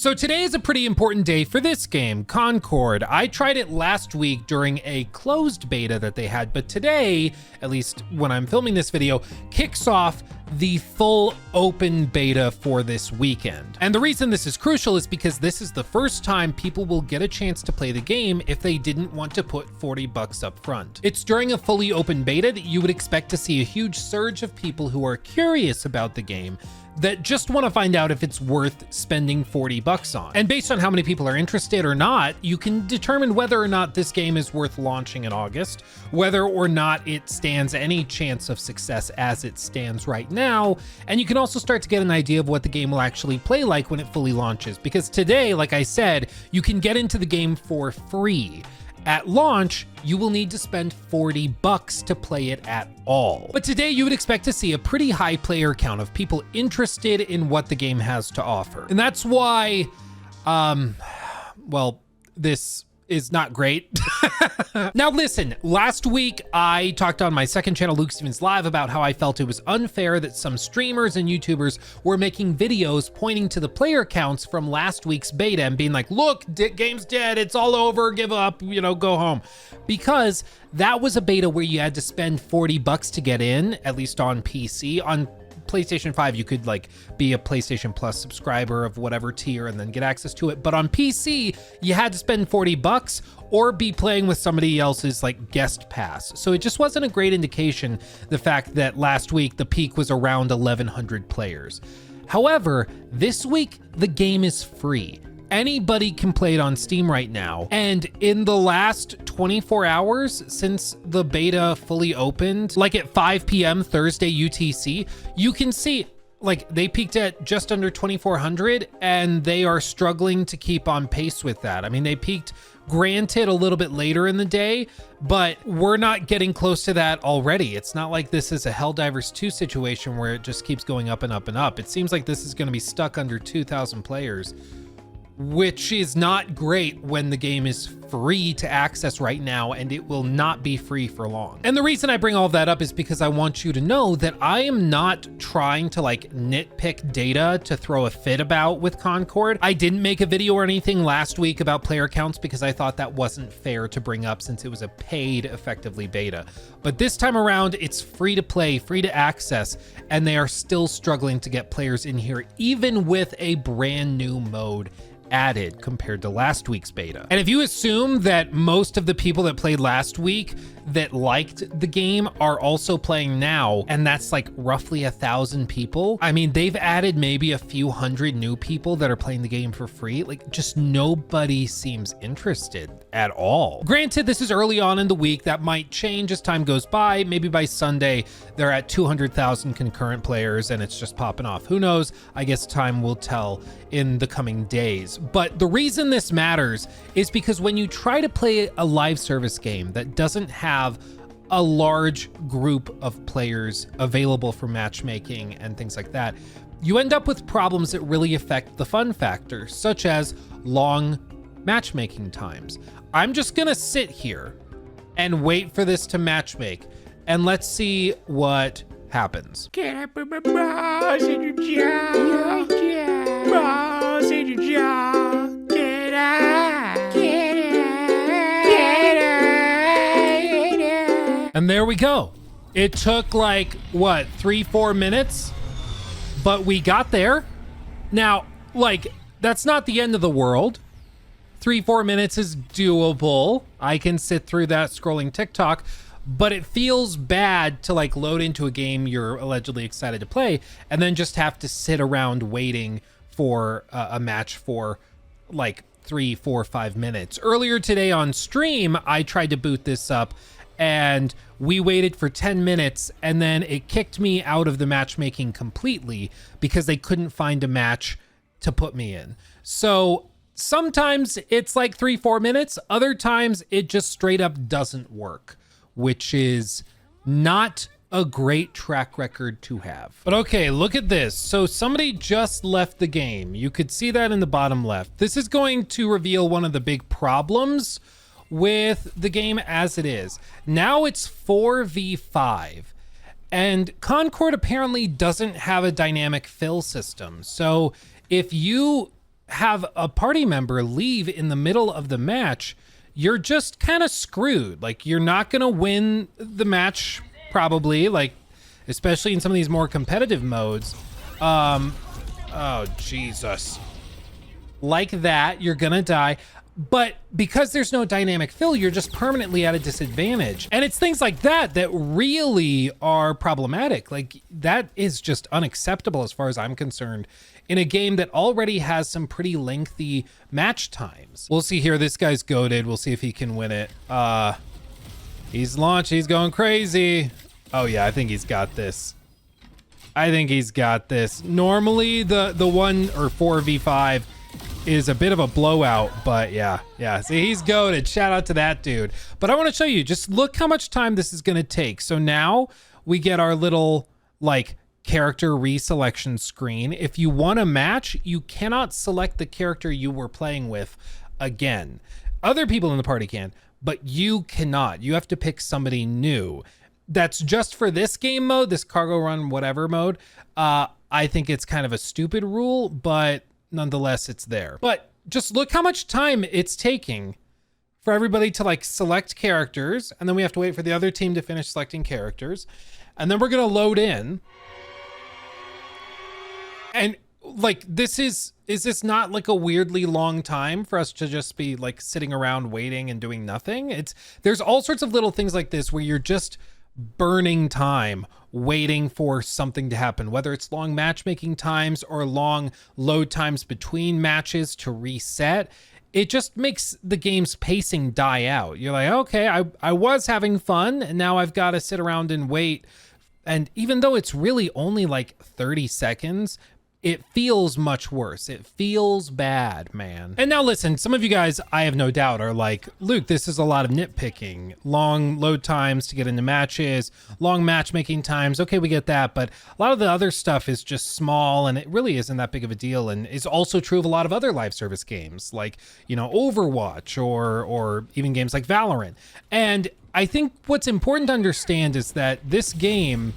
So today is a pretty important day for this game, Concord. I tried it last week during a closed beta that they had, but today, at least when I'm filming this video, kicks off the full open beta for this weekend. And the reason this is crucial is because this is the first time people will get a chance to play the game if they didn't want to put $40 up front. It's during a fully open beta that you would expect to see a huge surge of people who are curious about the game that just want to find out if it's worth spending $40 on. And based on how many people are interested or not, you can determine whether or not this game is worth launching in August, whether or not it stands any chance of success as it stands right now, and you can also start to get an idea of what the game will actually play like when it fully launches. Because today, like I said, you can get into the game for free. At launch, you will need to spend $40 to play it at all. But today you would expect to see a pretty high player count of people interested in what the game has to offer. And that's why, well, this is not great. Now listen, last week I talked on my second channel, Luke Stevens Live, about how I felt it was unfair that some streamers and YouTubers were making videos pointing to the player counts from last week's beta and being like, look, game's dead, it's all over, give up, you know, go home. Because that was a beta where you had to spend $40 to get in, at least on PC. On PlayStation 5, you could like be a PlayStation Plus subscriber of whatever tier and then get access to it. But on PC, you had to spend $40 or be playing with somebody else's like guest pass. So it just wasn't a great indication, the fact that last week the peak was around 1,100 players. However, this week the game is free. Anybody can play it on Steam right now. And in the last 24 hours since the beta fully opened, like at 5 p.m. Thursday UTC, you can see like they peaked at just under 2,400 and they are struggling to keep on pace with that. I mean, they peaked, granted, a little bit later in the day, but we're not getting close to that already. It's not like this is a Helldivers 2 situation where it just keeps going up and up and up. It seems like this is going to be stuck under 2,000 players, which is not great when the game is free to access right now, and it will not be free for long. And the reason I bring all of that up is because I want you to know that I am not trying to like nitpick data to throw a fit about with Concord. I didn't make a video or anything last week about player counts because I thought that wasn't fair to bring up since it was a paid, effectively beta. But this time around, it's free to play, free to access, and they are still struggling to get players in here, even with a brand new mode added compared to last week's beta. And if you assume that most of the people that played last week that liked the game are also playing now, and that's like roughly 1,000 people, I mean, they've added maybe a few hundred new people that are playing the game for free. Like, just nobody seems interested at all. Granted, this is early on in the week. That might change as time goes by. Maybe by Sunday, they're at 200,000 concurrent players and it's just popping off. Who knows? I guess time will tell in the coming days. But the reason this matters is because when you try to play a live service game that doesn't have a large group of players available for matchmaking and things like that, you end up with problems that really affect the fun factor, such as long matchmaking times. I'm just gonna sit here and wait for this to matchmake, and let's see what happens. Can I put my bras in your jar? Bras in your jar. Can I? And there we go. It took like, what, 3-4 minutes? But we got there. Now, like, that's not the end of the world. 3-4 minutes is doable. I can sit through that scrolling TikTok, but it feels bad to like load into a game you're allegedly excited to play and then just have to sit around waiting for a match for like 3, 4, 5 minutes. Earlier today on stream, I tried to boot this up and we waited for 10 minutes and then it kicked me out of the matchmaking completely because they couldn't find a match to put me in. So sometimes it's like 3-4 minutes. Other times it just straight up doesn't work, which is not a great track record to have. But okay, look at this. So somebody just left the game. You could see that in the bottom left. This is going to reveal one of the big problems with the game as it is. Now it's 4v5, and Concord apparently doesn't have a dynamic fill system. So if you have a party member leave in the middle of the match, you're just kind of screwed. Like, you're not going to win the match, probably, like, especially in some of these more competitive modes. Oh, Jesus. Like that, you're going to die. But because there's no dynamic fill, you're just permanently at a disadvantage. And it's things like that that really are problematic. Like, that is just unacceptable as far as I'm concerned in a game that already has some pretty lengthy match times. We'll see here. This guy's goated. We'll see if he can win it. He's launched. He's going crazy. Oh yeah, I think he's got this. I think he's got this. Normally the 1 or 4v5 is a bit of a blowout, but yeah. See, he's goated. Shout out to that dude. But I want to show you, just look how much time this is going to take. So now we get our little like character reselection screen. If you want a match, you cannot select the character you were playing with again. Other people in the party can, but you cannot. You have to pick somebody new. That's just for this game mode, this cargo run whatever mode. I think it's kind of a stupid rule, but nonetheless, it's there. But just look how much time it's taking for everybody to like select characters. And then we have to wait for the other team to finish selecting characters. And then we're going to load in. And like, is this not like a weirdly long time for us to just be like sitting around waiting and doing nothing? There's all sorts of little things like this where you're just burning time waiting for something to happen, whether it's long matchmaking times or long load times between matches to reset. It just makes the game's pacing die out. You're like, okay, I was having fun and now I've got to sit around and wait. And even though it's really only like 30 seconds, it feels much worse. It feels bad, man. And now listen, some of you guys, I have no doubt, are like, Luke, this is a lot of nitpicking. Long load times to get into matches, long matchmaking times. Okay, we get that. But a lot of the other stuff is just small and it really isn't that big of a deal. And is also true of a lot of other live service games like, you know, Overwatch or even games like Valorant. And I think what's important to understand is that this game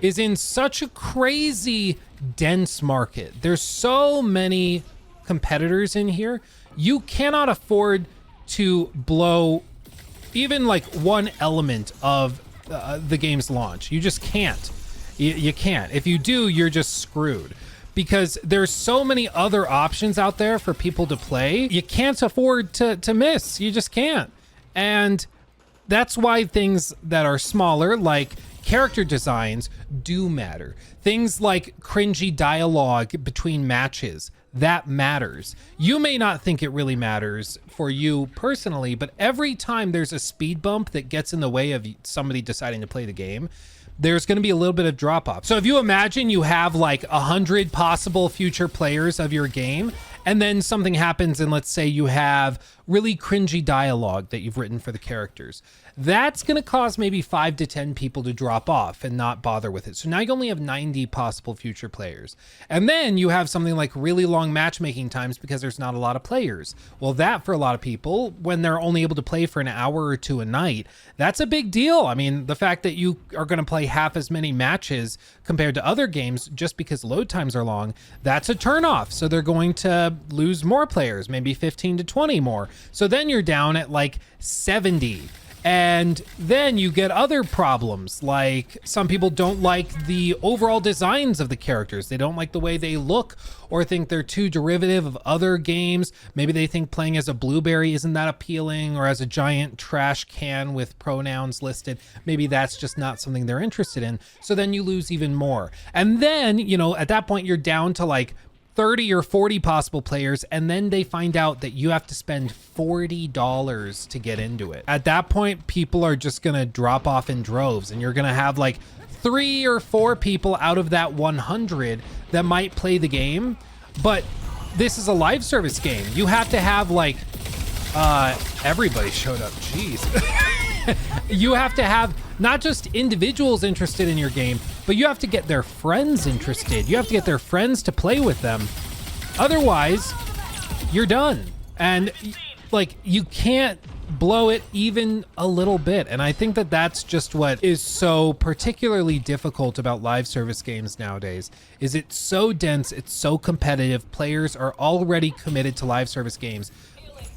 is in such a crazy dense market. There's so many competitors in here. You cannot afford to blow even like one element of the game's launch. You just can't. You can't. If you do, you're just screwed because there's so many other options out there for people to play. You can't afford to miss. You just can't. And that's why things that are smaller, like character designs, do matter. Things like cringy dialogue between matches, that matters. You may not think it really matters for you personally, but every time there's a speed bump that gets in the way of somebody deciding to play the game, there's going to be a little bit of drop off. So if you imagine you have like 100 possible future players of your game, and then something happens and let's say you have really cringy dialogue that you've written for the characters, that's going to cause maybe 5 to 10 people to drop off and not bother with it. So now you only have 90 possible future players. And then you have something like really long matchmaking times because there's not a lot of players. Well, that for a lot of people, when they're only able to play for an hour or two a night, that's a big deal. I mean, the fact that you are going to play half as many matches compared to other games just because load times are long, that's a turnoff. So they're going to lose more players, maybe 15 to 20 more. So then you're down at like 70. And then you get other problems, like some people don't like the overall designs of the characters. They don't like the way they look or think they're too derivative of other games. Maybe they think playing as a blueberry isn't that appealing, or as a giant trash can with pronouns listed. Maybe that's just not something they're interested in. So then you lose even more. And then, you know, at that point you're down to like 30 or 40 possible players, and then they find out that you have to spend $40 to get into it. At that point, people are just gonna drop off in droves, and you're gonna have like 3 or 4 people out of that 100 that might play the game. But this is a live service game. You have to have like, everybody showed up, jeez. You have to have not just individuals interested in your game, but you have to get their friends interested. You have to get their friends to play with them. Otherwise, you're done. And like, you can't blow it even a little bit. And I think that that's just what is so particularly difficult about live service games nowadays, is it's so dense, it's so competitive, players are already committed to live service games.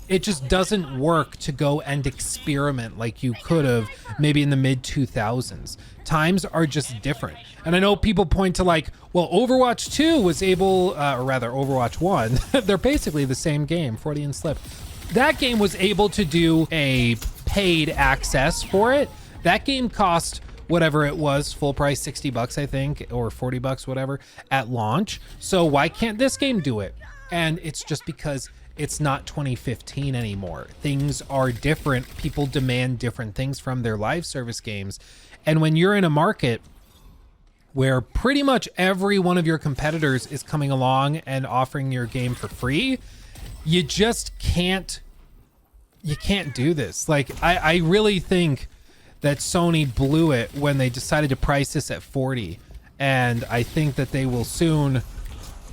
It just doesn't work to go and experiment like you could have maybe in the mid 2000s. Times are just different. And I know people point to like, well, Overwatch 2 was able, or rather Overwatch 1, they're basically the same game, Freudian slip. That game was able to do a paid access for it. That game cost whatever it was, full price, 60 bucks, I think, or 40 bucks, whatever, at launch. So why can't this game do it? And it's just because it's not 2015 anymore. Things are different. People demand different things from their live service games. And when you're in a market where pretty much every one of your competitors is coming along and offering your game for free, you just can't do this. Like, I really think that Sony blew it when they decided to price this at 40. And I think that they will soon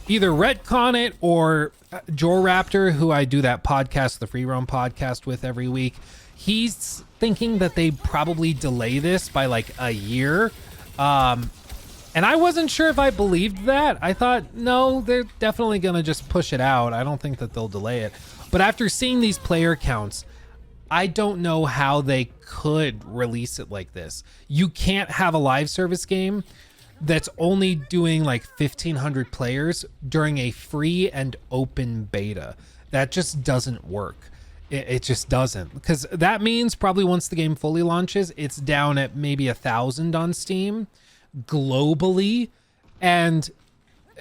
either retcon it, or Jor Raptor, who I do that podcast, the Free Roam podcast with every week, he's thinking that they probably delay this by like a year. And I wasn't sure if I believed that. I thought, no, they're definitely going to just push it out. I don't think that they'll delay it. But after seeing these player counts, I don't know how they could release it like this. You can't have a live service game that's only doing like 1,500 players during a free and open beta. That just doesn't work. It just doesn't, because that means probably once the game fully launches, it's down at maybe 1,000 on Steam globally, and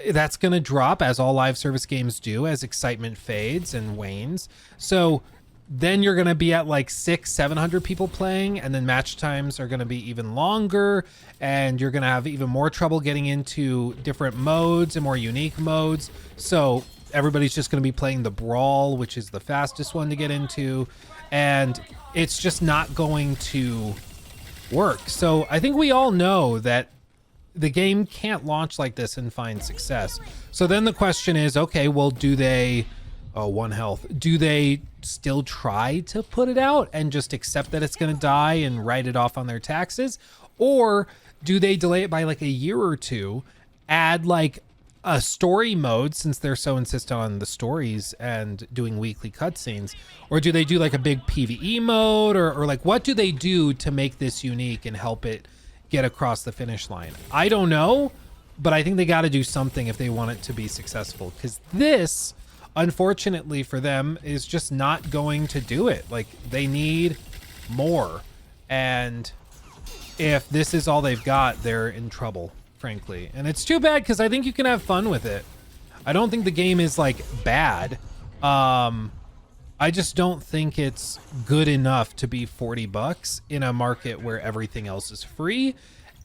that's going to drop, as all live service games do, as excitement fades and wanes. So then you're going to be at like 600-700 people playing, and then match times are going to be even longer, and you're going to have even more trouble getting into different modes and more unique modes. So everybody's just going to be playing the Brawl, which is the fastest one to get into, and it's just not going to work. So I think we all know that the game can't launch like this and find success. So then the question is, okay, well, do they... Oh, 1 health. Do they still try to put it out and just accept that it's going to die and write it off on their taxes? Or do they delay it by like a year or two, add like a story mode, since they're so insistent on the stories and doing weekly cutscenes? Or do they do like a big PvE mode, or like what do they do to make this unique and help it get across the finish line? I don't know, but I think they got to do something if they want it to be successful, because this, unfortunately for them, is just not going to do it. Like, they need more, and if this is all they've got, they're in trouble, frankly. And it's too bad, because I think you can have fun with it. I don't think the game is like bad. I just don't think it's good enough to be 40 bucks in a market where everything else is free.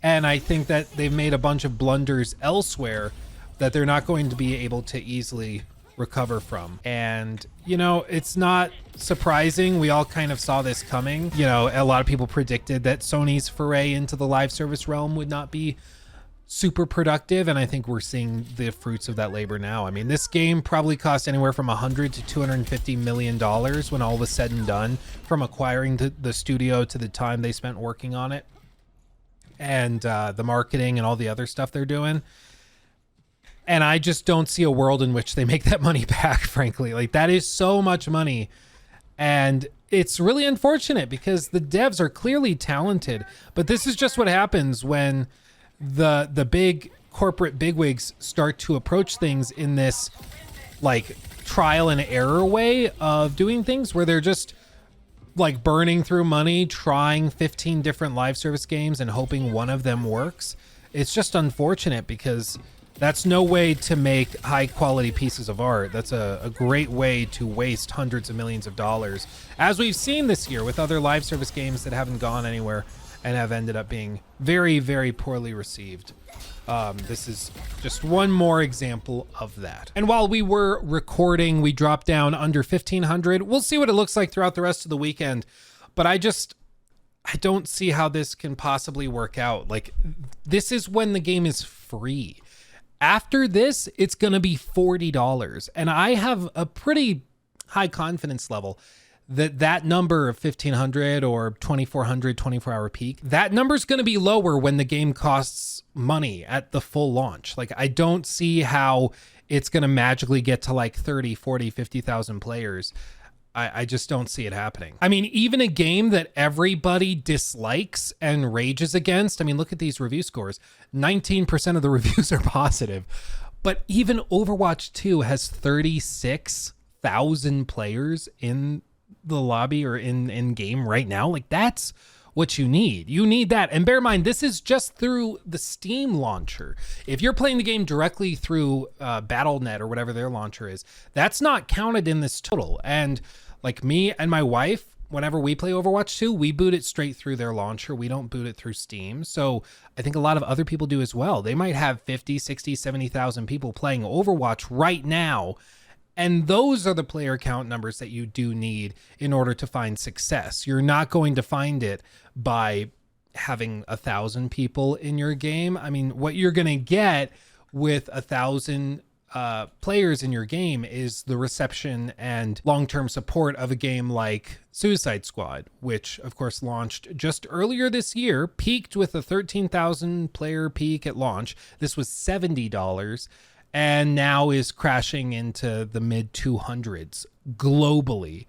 And I think that they've made a bunch of blunders elsewhere that they're not going to be able to easily recover from. And, you know, it's not surprising. We all kind of saw this coming. You know, a lot of people predicted that Sony's foray into the live service realm would not be super productive, and I think we're seeing the fruits of that labor now. I mean, this game probably cost anywhere from $100 to $250 million when all was said and done, from acquiring the studio to the time they spent working on it, and the marketing and all the other stuff they're doing. And I just don't see a world in which they make that money back, frankly. Like, that is so much money. And it's really unfortunate, because the devs are clearly talented. But this is just what happens when the big corporate bigwigs start to approach things in this, like, trial and error way of doing things, where they're just, like, burning through money, trying 15 different live service games and hoping one of them works. It's just unfortunate, because that's no way to make high quality pieces of art. That's a great way to waste hundreds of millions of dollars, as we've seen this year with other live service games that haven't gone anywhere and have ended up being very, very poorly received. This is just one more example of that. And while we were recording, we dropped down under 1,500. We'll see what it looks like throughout the rest of the weekend. But I don't see how this can possibly work out. Like, this is when the game is free. After this, it's going to be $40. And I have a pretty high confidence level that number of 1,500 or 2,400 24-hour peak, that number's going to be lower when the game costs money at the full launch. Like, I don't see how it's going to magically get to like 30, 40, 50,000 players. I just don't see it happening. I mean, even a game that everybody dislikes and rages against, I mean, look at these review scores. 19% of the reviews are positive. But even Overwatch 2 has 36,000 players in the lobby or in game right now. Like, that's what you need. You need that. And bear in mind, this is just through the Steam launcher. If you're playing the game directly through Battle.net or whatever their launcher is, that's not counted in this total. And like me and my wife, whenever we play Overwatch 2, we boot it straight through their launcher. We don't boot it through Steam. So I think a lot of other people do as well. They might have 50, 60, 70,000 people playing Overwatch right now. And those are the player count numbers that you do need in order to find success. You're not going to find it by having 1,000 people in your game. I mean, what you're going to get with 1,000 players in your game is the reception and long-term support of a game like Suicide Squad, which of course launched just earlier this year, peaked with a 13,000 player peak at launch. This was $70 and now is crashing into the mid 200s globally.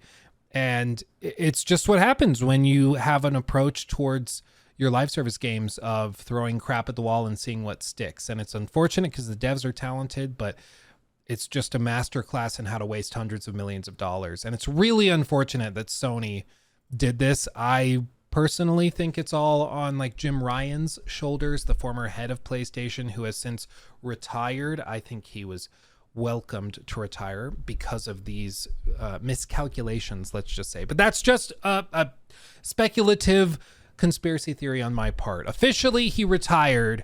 And it's just what happens when you have an approach towards your live service games of throwing crap at the wall and seeing what sticks. And it's unfortunate because the devs are talented, but it's just a masterclass in how to waste hundreds of millions of dollars. And it's really unfortunate that Sony did this. I personally think it's all on like Jim Ryan's shoulders, the former head of PlayStation, who has since retired. I think he was welcomed to retire because of these miscalculations, let's just say. But that's just a speculative conspiracy theory on my part. Officially, he retired,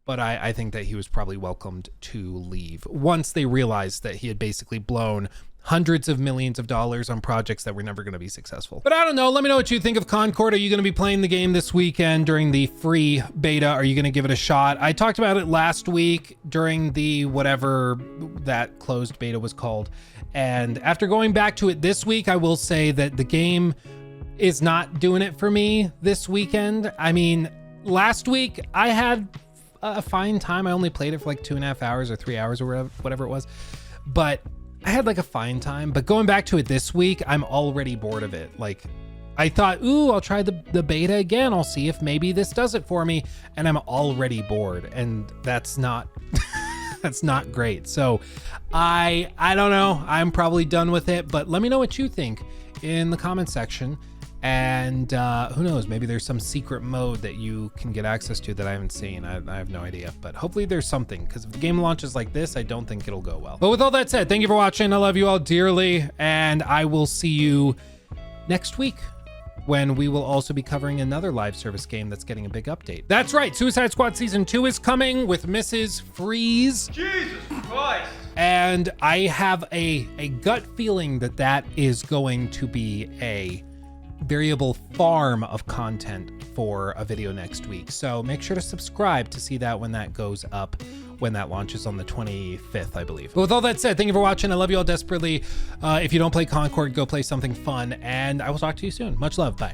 but I think that he was probably welcomed to leave once they realized that he had basically blown hundreds of millions of dollars on projects that were never going to be successful. But I don't know. Let me know what you think of Concord. Are you going to be playing the game this weekend during the free beta? Are you going to give it a shot? I talked about it last week during the whatever that closed beta was called. And after going back to it this week, I will say that the game is not doing it for me this weekend. I mean, last week I had a fine time. I only played it for like 2.5 hours or 3 hours or whatever it was, but I had like a fine time. But going back to it this week, I'm already bored of it. Like, I thought, ooh, I'll try the beta again. I'll see if maybe this does it for me. And I'm already bored, and that's not that's not great. So I don't know. I'm probably done with it, but let me know what you think in the comment section. And who knows, maybe there's some secret mode that you can get access to that I haven't seen. I have no idea, but hopefully there's something, because if the game launches like this, I don't think it'll go well. But with all that said, thank you for watching. I love you all dearly, and I will see you next week when we will also be covering another live service game that's getting a big update. That's right, Suicide Squad Season 2 is coming with Mrs. Freeze. Jesus Christ! And I have a gut feeling that that is going to be a variable farm of content for a video next week. So make sure to subscribe to see that when that goes up, when that launches on the 25th, I believe. But with all that said, thank you for watching. I love you all desperately. If you don't play Concord, go play something fun, and I will talk to you soon. Much love. Bye.